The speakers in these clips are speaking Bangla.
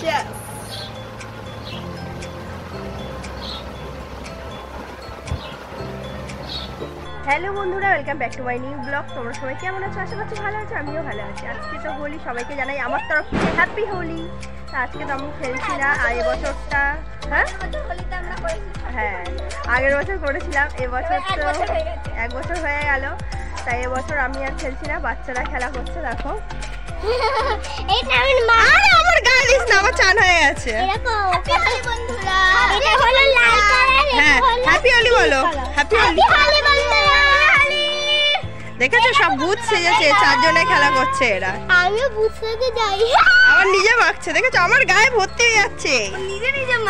হ্যালো বন্ধুরা, welcome back to my new blog. তোমরা সবাই কেমন আছো? আশা করছি ভালো আছো, আমিও ভালো আছি। আজকে তো হোলি, সবাইকে জানাই আমার তরফ থেকে হ্যাপি হোলি। আজকে তো আমি খেলছি না, আর এবছরটা হ্যাঁ আগের বছর করেছিলাম, এবছর তো 1 বছর হয়ে গেল, তাই এবছর আমি আর খেলছি না। বাচ্চারা খেলা করছে, দেখো। আমার গায়ে দিস না, আমার চান হয়ে গেছে। হ্যাঁ হ্যাপি হোলি বলো, হ্যাপি হোলি। দেখেছো সব ভূত সেজেছে, 4 জনে খেলা করছে এরা। আমিও ভূত সেজে যাই। আমার নিজে মাখছে, দেখেছো আমার গায়ে ভর্তি হয়ে যাচ্ছে।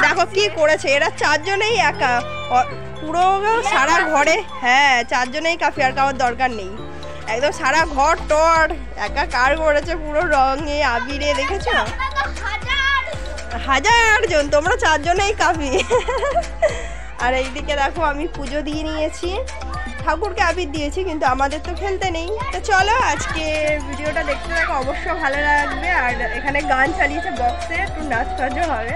দেখো কি করেছে এরা, 4 জনেই একা, পুরো সারা ঘরে। হ্যাঁ 4 জনেই কাফি, আর কারোর দরকার নেই। একদম সারা ঘর টর একা কার করেছে, পুরো রঙে আবিরে। দেখেছো 1000 জন, তোমরা 4 জনেই কাফি। আর এইদিকে দেখো আমি পুজো দিয়ে নিয়েছি, ঠাকুরকে আবির দিয়েছি, কিন্তু আমাদের তো খেলতে নেই। তো চলো আজকে ভিডিওটা দেখতে দেখো, অবশ্য ভালো লাগবে। আর এখানে গান চালিয়েছে বক্সে, একটু নাচ টাচও হবে,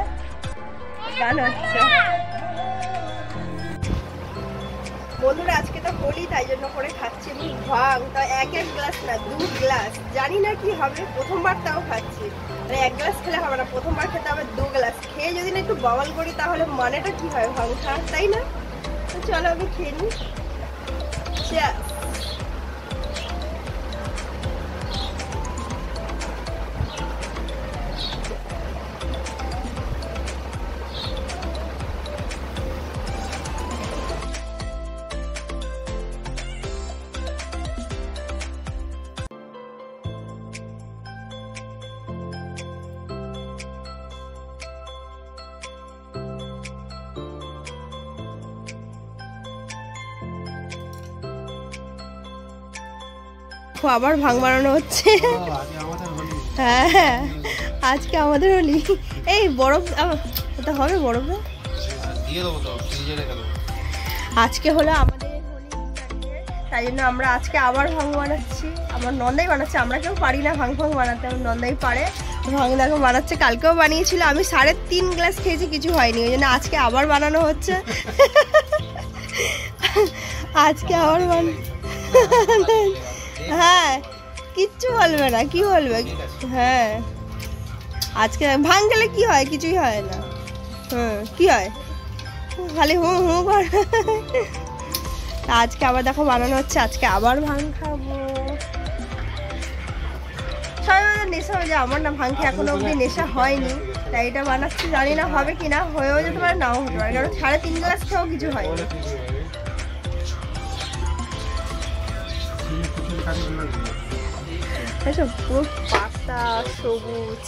গান হচ্ছে। বন্ধুরা আজকে তো হোলি, তাই জন্য করে খাচ্ছি আমি ভাং। তা 1 গ্লাস না 2 গ্লাস, জানি না কি হবে। প্রথমবার তাও খাচ্ছি, 1 গ্লাস খেলে হবে না, প্রথমবার খেতে হবে 2 গ্লাস। খেয়ে যদি না একটু বাওয়াল করি তাহলে মানেটা কি হয় ভাং খাওয়ার, তাই না? তো চলো আমি খেয়ে নিই। আবার ভাং বানানো হচ্ছে। হ্যাঁ আজকে আমাদের হোলি। এই বরফ এটা হবে, বরফ আজকে হলো আমাদের হোলি, তাই জন্য আমরা আজকে আবার ভাং বানাচ্ছি। আমার নন্দাই বানাচ্ছে, আমরা কেউ পারি না ভাং বানাতে, আমার নন্দাই পারে। ভাং দেখো বানাচ্ছে, কালকেও বানিয়েছিল, আমি 3.5 গ্লাস খেয়েছি, কিছু হয়নি, ওই জন্য আজকে আবার বানানো হচ্ছে। আজকে আবার হ্যাঁ কিচ্ছু বলবে না, কি বলবে? হ্যাঁ আজকে ভাং গেলে কি হয়? কিছুই হয় না। কি হয়? খালি হু হু করে। আজকে আবার দেখো বানানো হচ্ছে, আজকে আবার ভাং খাবো। সবাই নেশা হয়ে যায়, আমার না ভাং খেয়ে এখনো অব্দি নেশা হয়নি, তাই এটা বানাচ্ছি। জানি না হবে কিনা, হয়েও যেতে পারে নাও হতে পারে, কারণ 3.5 গ্লাস খেয়েও কিছু হয়নি। পুরো পাতা সবুজ।